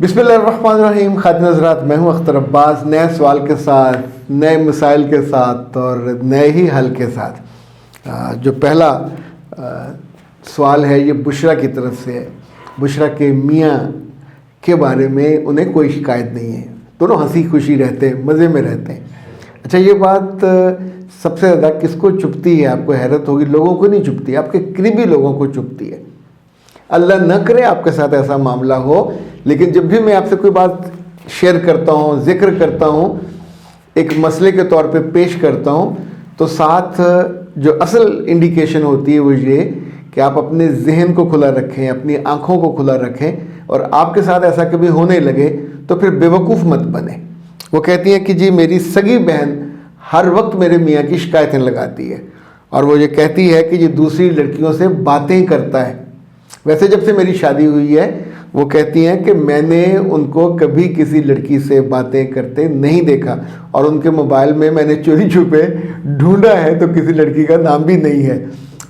बिस्मिल्लाहिर्रहमानिर्रहीम। खातिन हज़रात, मैं हूं अख्तर अब्बास, नए सवाल के साथ, नए मिसाइल के साथ और नए ही हल के साथ। जो पहला सवाल है ये बुशरा की तरफ से है। बुशरा के मियाँ के बारे में उन्हें कोई शिकायत नहीं है, दोनों हंसी खुशी रहते हैं, मज़े में रहते हैं। अच्छा, ये बात सबसे ज़्यादा किसको चुभती है? आपको हैरत होगी, लोगों को नहीं चुभती, आपके करीबी लोगों को चुभती है। अल्लाह न करे आपके साथ ऐसा मामला हो, लेकिन जब भी मैं आपसे कोई बात शेयर करता हूँ, जिक्र करता हूँ, एक मसले के तौर पे पेश करता हूँ, तो साथ जो असल इंडिकेशन होती है वो ये कि आप अपने जहन को खुला रखें, अपनी आँखों को खुला रखें, और आपके साथ ऐसा कभी होने लगे तो फिर बेवकूफ़ मत बने। वो कहती हैं कि जी मेरी सगी बहन हर वक्त मेरे मियाँ की शिकायतें लगाती है, और वो ये कहती है कि ये दूसरी लड़कियों से बातें करता है। वैसे जब से मेरी शादी हुई है, वो कहती हैं कि मैंने उनको कभी किसी लड़की से बातें करते नहीं देखा, और उनके मोबाइल में मैंने चोरी छुपे ढूंढा है तो किसी लड़की का नाम भी नहीं है,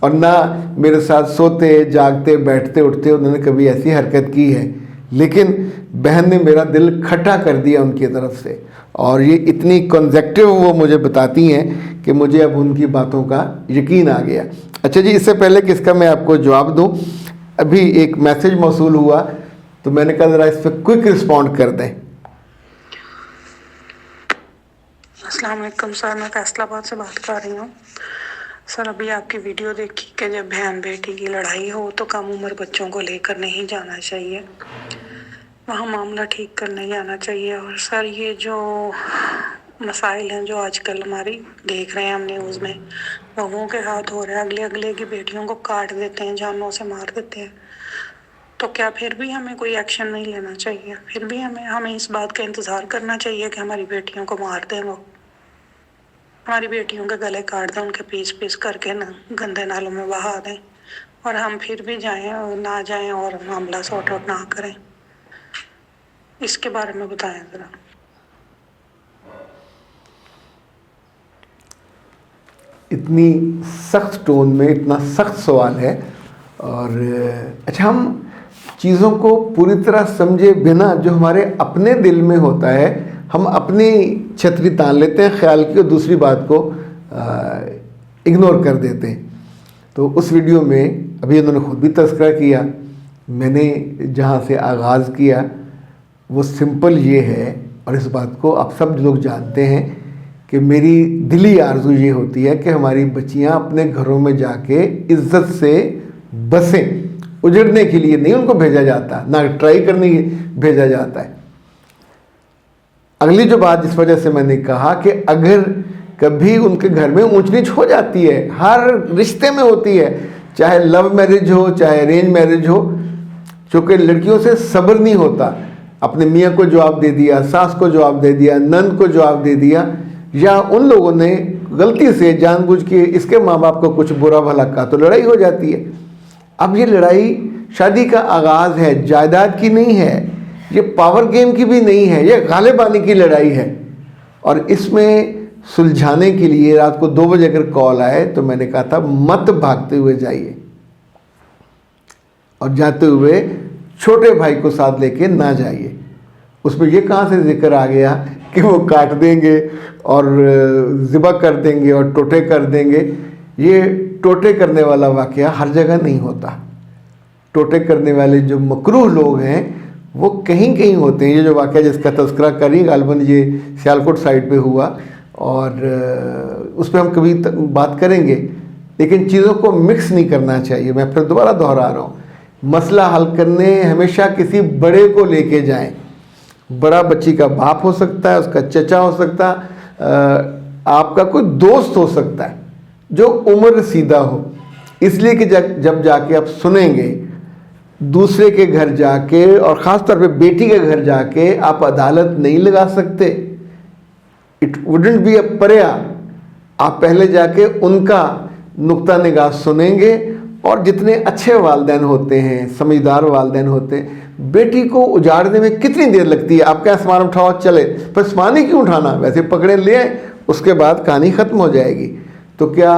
और ना मेरे साथ सोते जागते बैठते उठते उन्होंने कभी ऐसी हरकत की है। लेकिन बहन ने मेरा दिल खट्टा कर दिया उनकी तरफ से, और ये इतनी कॉन्जेक्टिव वो मुझे बताती हैं कि मुझे अब उनकी बातों का यकीन आ गया। अच्छा जी, इससे पहले कि इसका मैं आपको जवाब दूँ, अभी एक मैसेज मौसूल हुआ तो मैंने कहा ज़रा इस पर क्विक रिस्पॉन्ड कर दें। अस्सलाम वालेकुम सर, मैं फैसलाबाद से बात कर रही हूँ। सर, अभी आपकी वीडियो देखी कि जब बहन बेटी की लड़ाई हो तो कम उम्र बच्चों को लेकर नहीं जाना चाहिए, वहाँ मामला ठीक करने जाना चाहिए। और सर, ये जो मसाइल हैं जो आजकल हमारी देख रहे हैं हम न्यूज़ में, लोगों के हाथ हो रहे हैं, अगले अगले की बेटियों को काट देते हैं, जानों से मार देते हैं, तो क्या फिर भी हमें कोई एक्शन नहीं लेना चाहिए? फिर भी हमें इस बात का इंतज़ार करना चाहिए कि हमारी बेटियों को मार दें, वो हमारी बेटियों के गले काट दें, उनके पीस पीस करके ना गंदे नालों में बहा दें, और हम फिर भी जाएं और ना जाएं और मामला सॉर्ट आउट ना करें? इसके बारे में बताएं ज़रा। इतनी सख्त टोन में इतना सख्त सवाल है, और अच्छा, हम चीज़ों को पूरी तरह समझे बिना जो हमारे अपने दिल में होता है, हम अपनी छतरी तान लेते हैं ख्याल की, और दूसरी बात को इग्नोर कर देते हैं। तो उस वीडियो में अभी उन्होंने खुद भी तज़किरा किया, मैंने जहाँ से आगाज़ किया वो सिंपल ये है, और इस बात को आप सब लोग जानते हैं कि मेरी दिली आरज़ू ये होती है कि हमारी बच्चियाँ अपने घरों में जाके इज़्ज़त से बसें। उजड़ने के लिए नहीं उनको भेजा जाता, ना ट्राई करने भेजा जाता है। अगली जो बात जिस वजह से मैंने कहा कि अगर कभी उनके घर में ऊंच नीच हो जाती है, हर रिश्ते में होती है, चाहे लव मैरिज हो चाहे अरेंज मैरिज हो, चूँकि लड़कियों से सब्र नहीं होता, अपने मियाँ को जवाब दे दिया, सास को जवाब दे दिया, नंद को जवाब दे दिया, या उन लोगों ने गलती से जानबूझ के इसके माँ बाप को कुछ बुरा भला कहा तो लड़ाई हो जाती है। अब ये लड़ाई शादी का आगाज़ है, जायदाद की नहीं है, ये पावर गेम की भी नहीं है, ये गालिबानी की लड़ाई है। और इसमें सुलझाने के लिए रात को 2 बजे अगर कॉल आए तो मैंने कहा था मत भागते हुए जाइए, और जाते हुए छोटे भाई को साथ लेके ना जाइए। उसमें ये कहाँ से जिक्र आ गया कि वो काट देंगे और ज़िबा कर देंगे और टोटे कर देंगे? ये टोटे करने वाला वाक़या हर जगह नहीं होता। टोटे करने वाले जो मकरूह लोग हैं वो कहीं कहीं होते हैं। ये जो वाक़या जिसका तज़किरा करी, गालिबन ये सियालकोट साइड पे हुआ, और उस पर हम कभी बात करेंगे, लेकिन चीज़ों को मिक्स नहीं करना चाहिए। मैं फिर दोबारा दोहरा रहा हूँ, मसला हल करने हमेशा किसी बड़े को लेके जाएं। बड़ा बच्ची का बाप हो सकता है, उसका चचा हो सकता है, आपका कोई दोस्त हो सकता है जो उम्र सीधा हो, इसलिए कि जब जाके आप सुनेंगे दूसरे के घर जाके, और ख़ास तौर पे बेटी के घर जाके आप अदालत नहीं लगा सकते। इट वुडंट बी अ पर्या। आप पहले जाके उनका नुक्ता निगाह सुनेंगे, और जितने अच्छे वालिदैन होते हैं, समझदार वालिदैन होते हैं, बेटी को उजाड़ने में कितनी देर लगती है? आप क्या सामान उठाओ चले, पर सामान ही क्यों उठाना, वैसे पकड़े ले आए, उसके बाद कहानी ख़त्म हो जाएगी। तो क्या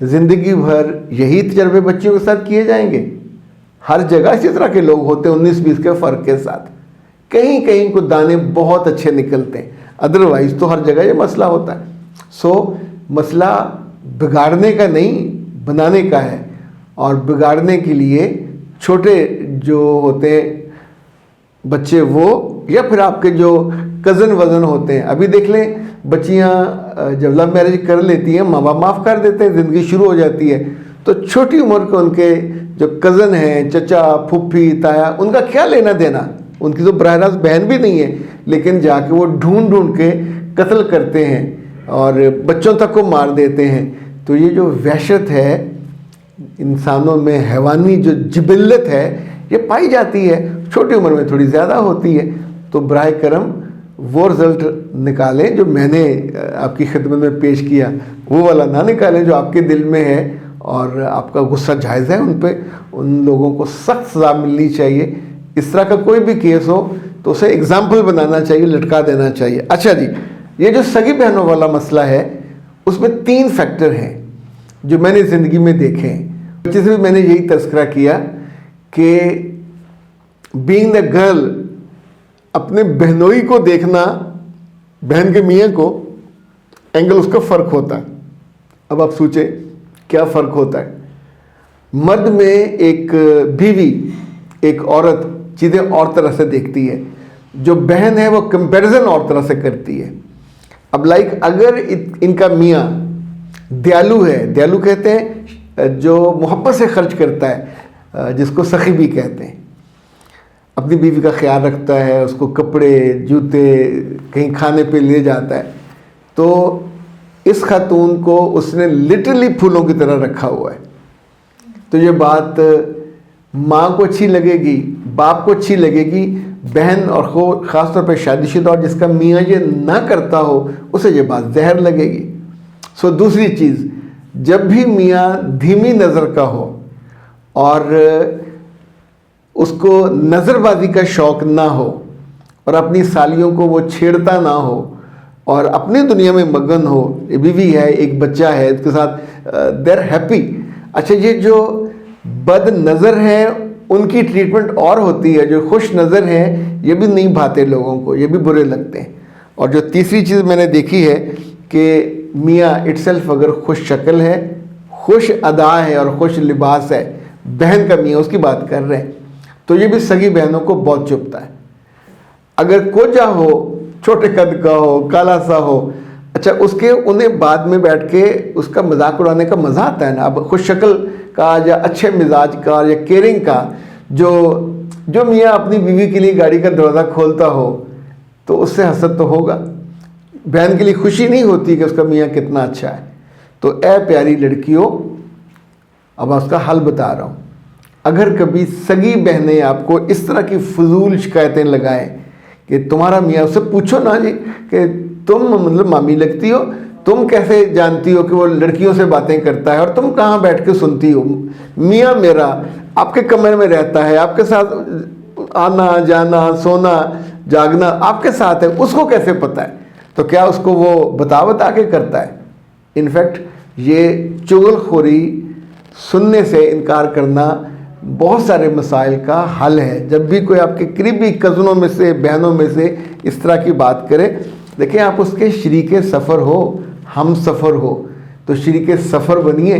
ज़िंदगी भर यही तजर्बे बच्चियों के साथ किए जाएंगे? हर जगह इसी तरह के लोग होते हैं 19-20 के फ़र्क के साथ। کہیں کہیں کو دانے بہت اچھے نکلتے ہیں، ادروائز تو ہر جگہ یہ مسئلہ ہوتا ہے. سو مسئلہ بگاڑنے کا نہیں، بنانے کا ہے. اور بگاڑنے کے لیے چھوٹے جو ہوتے ہیں بچے وہ، یا پھر آپ کے جو کزن وزن ہوتے ہیں. ابھی دیکھ لیں بچیاں جب لو میرج کر لیتی ہیں ماں باپ معاف کر دیتے ہیں، زندگی شروع ہو جاتی ہے. تو چھوٹی عمر کے ان کے جو کزن ہیں، چچا پھوپھی تایا، ان کا کیا لینا دینا؟ ان کی تو براہ راست بہن بھی نہیں ہے، لیکن جا کے وہ ڈھونڈ ڈھونڈ کے قتل کرتے ہیں اور بچوں تک کو مار دیتے ہیں. تو یہ جو وحشت ہے انسانوں میں، حیوانی جو جبلت ہے، یہ پائی جاتی ہے. چھوٹی عمر میں تھوڑی زیادہ ہوتی ہے. تو براہ کرم وہ رزلٹ نکالیں جو میں نے آپ کی خدمت میں پیش کیا، وہ والا نہ نکالیں جو آپ کے دل میں ہے. اور آپ کا غصہ جائز ہے ان پہ، ان لوگوں کو سخت سزا ملنی چاہیے. اس طرح کا کوئی بھی کیس ہو تو اسے اگزامپل بنانا چاہیے، لٹکا دینا چاہیے. اچھا جی، یہ جو سگی بہنوں والا مسئلہ ہے اس میں 3 فیکٹر ہیں جو میں نے زندگی میں دیکھے ہیں. بچے سے بھی میں نے یہی تذکرہ کیا کہ بینگ دا گرل، اپنے بہنوئی کو دیکھنا، بہن کے میاں کو، اینگل اس کا فرق ہوتا ہے. اب آپ سوچیں کیا فرق ہوتا ہے. مرد میں ایک بیوی، ایک عورت چیزیں اور طرح سے دیکھتی ہے، جو بہن ہے وہ کمپیریزن اور طرح سے کرتی ہے. اب لائک اگر ان کا میاں دیالو ہے، دیالو کہتے ہیں جو محبت سے خرچ کرتا ہے، جس کو سخی بھی کہتے ہیں، اپنی بیوی کا خیال رکھتا ہے، اس کو کپڑے جوتے کہیں کھانے پہ لے جاتا ہے، تو اس خاتون کو اس نے لٹرلی پھولوں کی طرح رکھا ہوا ہے. تو یہ بات ماں کو اچھی لگے گی، باپ کو اچھی لگے گی، بہن اور خاص طور پہ شادی شدہ اور جس کا میاں یہ نہ کرتا ہو اسے یہ بات زہر لگے گی. سو دوسری چیز، جب بھی میاں دھیمی نظر کا ہو اور اس کو نظر بازی کا شوق نہ ہو اور اپنی سالیوں کو وہ چھیڑتا نہ ہو اور اپنی دنیا میں مگن ہو، بیوی ہے، ایک بچہ ہے، اس کے ساتھ دیر ہیپی. اچھا، یہ جو بد نظر ہیں ان کی ٹریٹمنٹ اور ہوتی ہے، جو خوش نظر ہیں یہ بھی نہیں بھاتے لوگوں کو، یہ بھی برے لگتے ہیں. اور جو تیسری چیز میں نے دیکھی ہے کہ میاں اٹ سیلف اگر خوش شکل ہے، خوش ادا ہے اور خوش لباس ہے، بہن کا میاں اس کی بات کر رہے ہیں، تو یہ بھی سگی بہنوں کو بہت چبھتا ہے. اگر کوجا ہو، چھوٹے قد کا ہو، کالا سا ہو، اچھا اس کے انہیں بعد میں بیٹھ کے اس کا مذاق اڑانے کا مزہ آتا ہے نا. اب خوش شکل کا یا اچھے مزاج کا یا کیئرنگ کا جو میاں اپنی بیوی کے لیے گاڑی کا دروازہ کھولتا ہو تو اس سے حسد تو ہوگا. بہن کے لیے خوشی نہیں ہوتی کہ اس کا میاں کتنا اچھا ہے. تو اے پیاری لڑکیوں، اب اس کا حل بتا رہا ہوں. اگر کبھی سگی بہنیں آپ کو اس طرح کی فضول شکایتیں لگائیں کہ تمہارا میاں، اس سے پوچھو نا جی کہ تم مطلب مامی لگتی ہو، تم کیسے جانتی ہو کہ وہ لڑکیوں سے باتیں کرتا ہے اور تم کہاں بیٹھ کے سنتی ہو؟ میاں میرا آپ کے کمرے میں رہتا ہے، آپ کے ساتھ آنا جانا سونا جاگنا آپ کے ساتھ ہے، اس کو کیسے پتہ ہے؟ تو کیا اس کو وہ بتا کے کرتا ہے؟ انفیکٹ یہ چغل خوری، سننے سے انکار کرنا بہت سارے مسائل کا حل ہے. جب بھی کوئی آپ کے قریبی کزنوں میں سے، بہنوں میں سے اس طرح کی بات کرے، دیکھیں آپ اس کے شریک سفر ہو، ہم سفر ہو، تو شریک سفر بنیے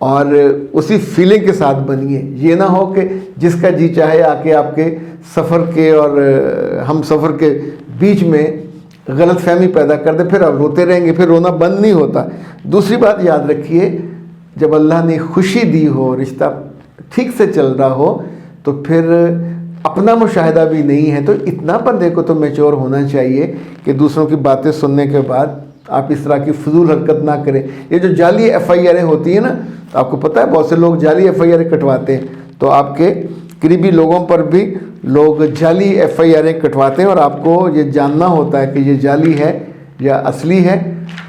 اور اسی فیلنگ کے ساتھ بنیے. یہ نہ ہو کہ جس کا جی چاہے آ کے آپ کے سفر کے اور ہم سفر کے بیچ میں غلط فہمی پیدا کر دے، پھر آپ روتے رہیں گے، پھر رونا بند نہیں ہوتا. دوسری بات یاد رکھیے، جب اللہ نے خوشی دی ہو، رشتہ ٹھیک سے چل رہا ہو، تو پھر اپنا مشاہدہ بھی نہیں ہے، تو اتنا بندے کو تو میچور ہونا چاہیے کہ دوسروں کی باتیں سننے کے بعد آپ اس طرح کی فضول حرکت نہ کریں. یہ جو جعلی FIR ہوتی ہیں نا، آپ کو پتہ ہے بہت سے لوگ جعلی FIR کٹواتے ہیں، تو آپ کے قریبی لوگوں پر بھی لوگ جعلی FIR کٹواتے ہیں، اور آپ کو یہ جاننا ہوتا ہے کہ یہ جعلی ہے یا اصلی ہے.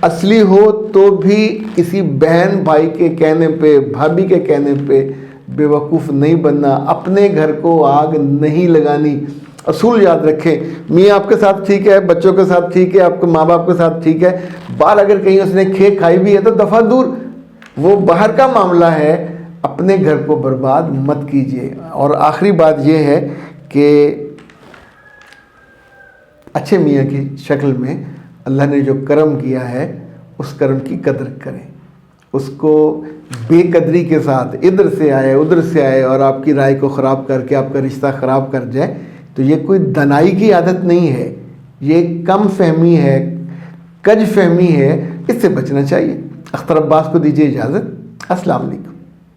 اصلی ہو تو بھی کسی بہن بھائی کے کہنے پہ، بھابھی کے کہنے پہ بے وقوف نہیں بننا، اپنے گھر کو آگ نہیں لگانی. اصول یاد رکھیں، میاں آپ کے ساتھ ٹھیک ہے، بچوں کے ساتھ ٹھیک ہے، آپ کے ماں باپ کے ساتھ ٹھیک ہے، باہر اگر کہیں اس نے کھے کھائی بھی ہے تو دفعہ دور، وہ باہر کا معاملہ ہے، اپنے گھر کو برباد مت کیجیے. اور آخری بات یہ ہے کہ اچھے میاں کی شکل میں اللہ نے جو کرم کیا ہے اس کرم کی قدر کریں. اس کو بے قدری کے ساتھ ادھر سے آئے اور آپ کی رائے کو خراب کر کے آپ کا رشتہ خراب کر جائے تو یہ کوئی دنائی کی عادت نہیں ہے, یہ کم فہمی ہے, کج فہمی ہے, اس سے بچنا چاہیے. اختر عباس کو دیجیے اجازت. السلام علیکم.